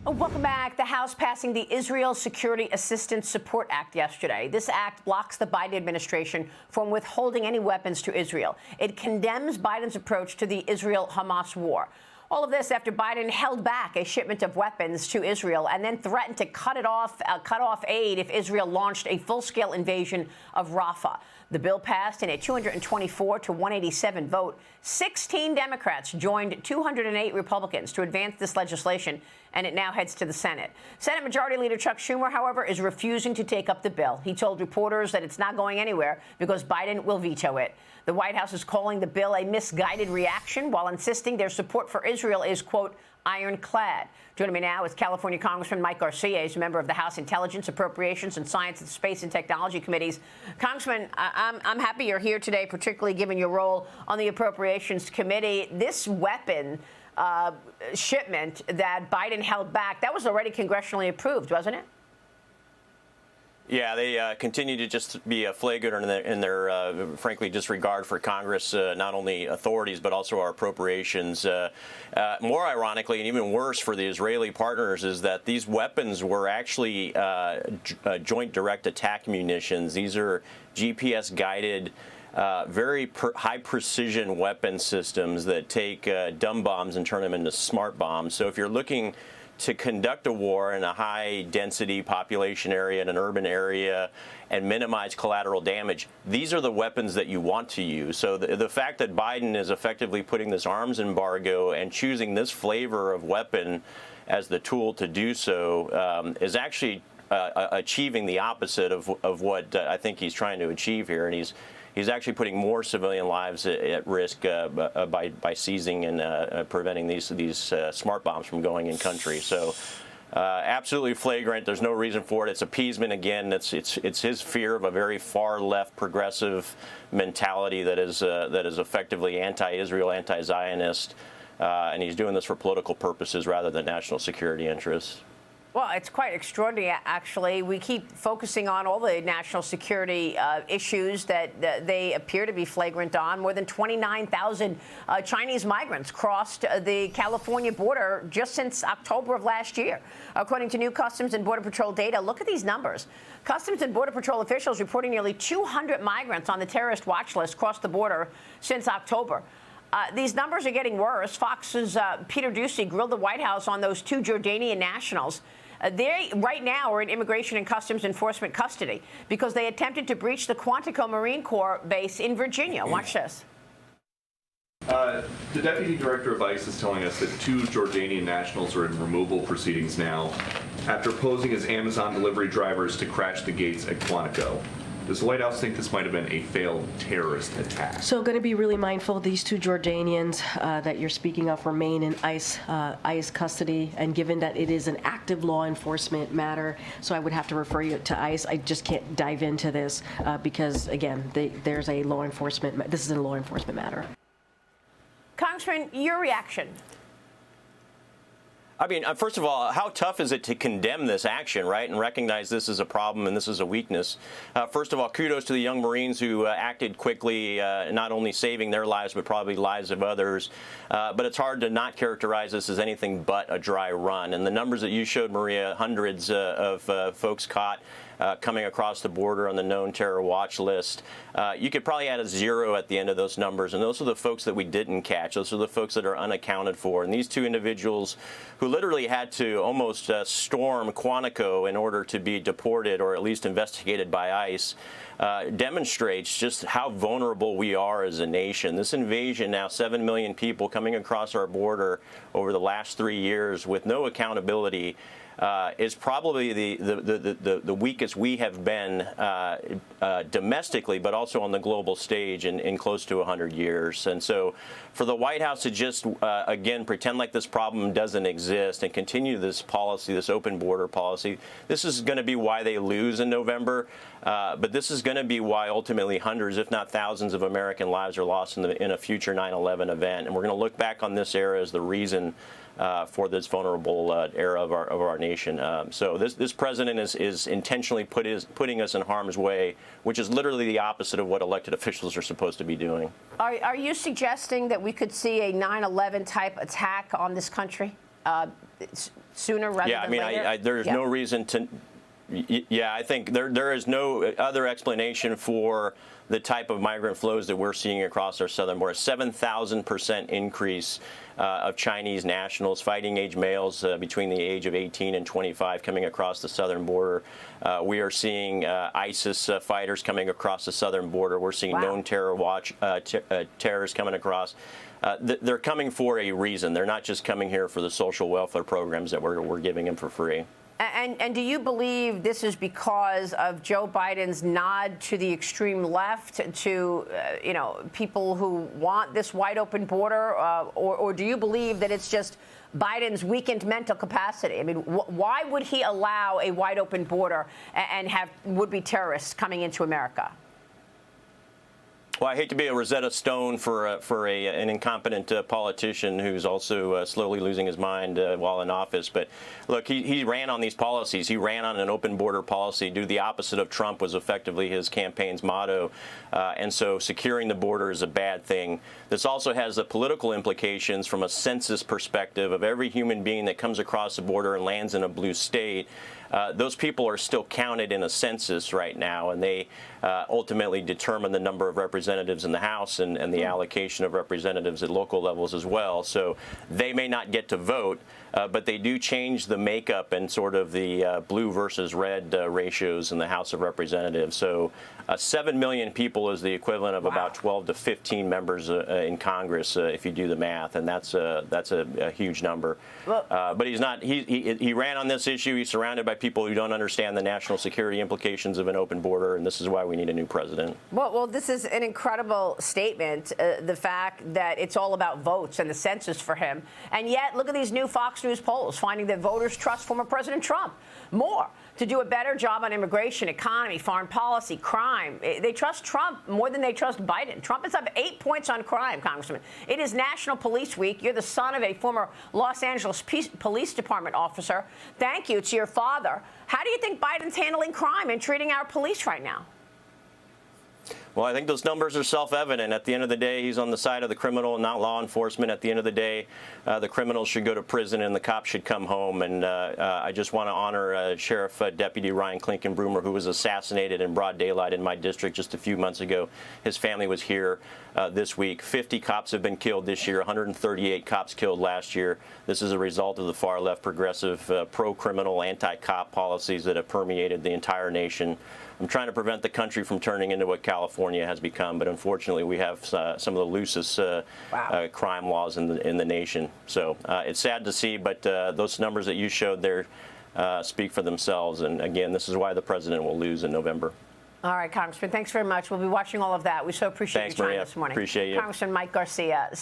Welcome back. The House passing the Israel Security Assistance Support Act yesterday. This act blocks the Biden administration from withholding any weapons to Israel. It condemns Biden's approach to the Israel-Hamas war. All of this after Biden held back a shipment of weapons to Israel and then threatened to cut off aid if Israel launched a full-scale invasion of Rafah. The bill passed in a 224 to 187 vote. 16 Democrats joined 208 Republicans to advance this legislation, and it now heads to the Senate. Senate Majority Leader Chuck Schumer, however, is refusing to take up the bill. He told reporters that it's not going anywhere because Biden will veto it. The White House is calling the bill a misguided reaction while insisting their support for Israel is, quote, ironclad. Joining me now is California Congressman Mike Garcia. He's a member of the House Intelligence, Appropriations, and Science and Space and Technology Committees. Congressman, I'm happy you're here today, particularly given your role on the Appropriations Committee. This weapon shipment that Biden held back, that was already congressionally approved, wasn't it? Yeah, they continue to just be flagrant in their frankly, disregard for Congress, not only authorities, but also our appropriations. More ironically, and even worse for the Israeli partners, is that these weapons were actually joint direct attack munitions. These are GPS-guided, very high-precision weapon systems that take dumb bombs and turn them into smart bombs. So if you're looking to conduct a war in a high-density population area, in an urban area, and minimize collateral damage, these are the weapons that you want to use. So the fact that Biden is effectively putting this arms embargo and choosing this flavor of weapon as the tool to do so is actually achieving the opposite of what I think he's trying to achieve here. And he's actually putting more civilian lives at risk by seizing and preventing these smart bombs from going in country. So absolutely flagrant. There's no reason for it. It's appeasement again. It's his fear of a very far left progressive mentality that is effectively anti-Israel, anti-Zionist, and he's doing this for political purposes rather than national security interests. Well, it's quite extraordinary, actually. We keep focusing on all the national security issues that they appear to be flagrant on. More than 29,000 Chinese migrants crossed the California border just since October of last year. According to new Customs and Border Patrol data, look at these numbers. Customs and Border Patrol officials reporting nearly 200 migrants on the terrorist watch list crossed the border since October. These numbers are getting worse. Fox's Peter Doocy grilled the White House on those two Jordanian nationals. They right now are in Immigration and Customs Enforcement custody because they attempted to breach the Quantico Marine Corps base in Virginia. Watch this. The Deputy Director of ICE is telling us that two Jordanian nationals are in removal proceedings now after posing as Amazon delivery drivers to crash the gates at Quantico. Does the White House think this might have been a failed terrorist attack? So going to be really mindful. These two Jordanians that you're speaking of remain in ICE custody, and given that it is an active law enforcement matter, so I would have to refer you to ICE. I just can't dive into this because, again, there's a law enforcement. This is a law enforcement matter. Congressman, your reaction. I mean, first of all, how tough is it to condemn this action, right, and recognize this is a problem and this is a weakness? First of all, kudos to the young Marines who acted quickly, not only saving their lives, but probably lives of others. But it's hard to not characterize this as anything but a dry run. And the numbers that you showed, Maria, hundreds of folks caught coming across the border on the known terror watch list. You could probably add a zero at the end of those numbers, and those are the folks that we didn't catch. Those are the folks that are unaccounted for. And these two individuals who literally had to almost storm Quantico in order to be deported or at least investigated by ICE demonstrates just how vulnerable we are as a nation. This invasion, now 7 million people coming across our border over the last 3 years with no accountability, is probably the weakest we have been domestically, but also on the global stage in close to 100 years. And so for the White House to just, again, pretend like this problem doesn't exist and continue this policy, this open border policy, this is going to be why they lose in November. But this is going to be why ultimately hundreds, if not thousands, of American lives are lost in a future 9/11 event. And we're going to look back on this era as the reason for this vulnerable era of our nation. So this president is intentionally putting us in harm's way, which is literally the opposite of what elected officials are supposed to be doing. Are you suggesting that we could see a 9/11 type attack on this country? sooner rather than later? Yeah, I mean, there's no reason to. Yeah, I think there is no other explanation for the type of migrant flows that we're seeing across our southern border. 7,000% increase of Chinese nationals, fighting age males between the age of 18 and 25 coming across the southern border. We are seeing ISIS fighters coming across the southern border. We're seeing known terror terrorists coming across. They're coming for a reason. They're not just coming here for the social welfare programs that we're giving them for free. And do you believe this is because of Joe Biden's nod to the extreme left, to people who want this wide open border, or do you believe that it's just Biden's weakened mental capacity? I mean, why would he allow a wide open border and have would-be terrorists coming into America? Well, I hate to be a Rosetta Stone for an incompetent politician who's also slowly losing his mind while in office. But look, he ran on these policies. He ran on an open border policy. Do the opposite of Trump was effectively his campaign's motto. And so securing the border is a bad thing. This also has the political implications from a census perspective of every human being that comes across the border and lands in a blue state. Those people are still counted in a census right now, and they ultimately determine the number of representatives in the House and the allocation of representatives at local levels as well. So they may not get to vote, but they do change the makeup and sort of the blue versus red ratios in the House of Representatives. So 7 million people is the equivalent of about 12 to 15 members in Congress, if you do the math, and that's a huge number. But he's not. He ran on this issue. He's surrounded by people who don't understand the national security implications of an open border, and this is why we need a new president. Well, this is an incredible statement, the fact that it's all about votes and the census for him. And yet, look at these new Fox News polls finding that voters trust former President Trump more to do a better job on immigration, economy, foreign policy, crime. They trust Trump more than they trust Biden. Trump is up 8 points on crime, Congressman. It is National Police Week. You're the son of a former Los Angeles Police Department officer. Thank you to your father. How do you think Biden's handling crime and treating our police right now? Well, I think those numbers are self-evident. At the end of the day, he's on the side of the criminal, not law enforcement. At the end of the day, the criminals should go to prison and the cops should come home. And I just want to honor Sheriff Deputy Ryan Klinkenbroomer, who was assassinated in broad daylight in my district just a few months ago. His family was here this week. 50 cops have been killed this year, 138 cops killed last year. This is a result of the far-left progressive pro-criminal, anti-cop policies that have permeated the entire nation. I'm trying to prevent the country from turning into what California has become, but unfortunately, we have some of the loosest crime laws in the nation. So it's sad to see, but those numbers that you showed there speak for themselves. And again, this is why the president will lose in November. All right, Congressman, thanks very much. We'll be watching all of that. We so appreciate your time this morning. Appreciate you. Congressman Mike Garcia.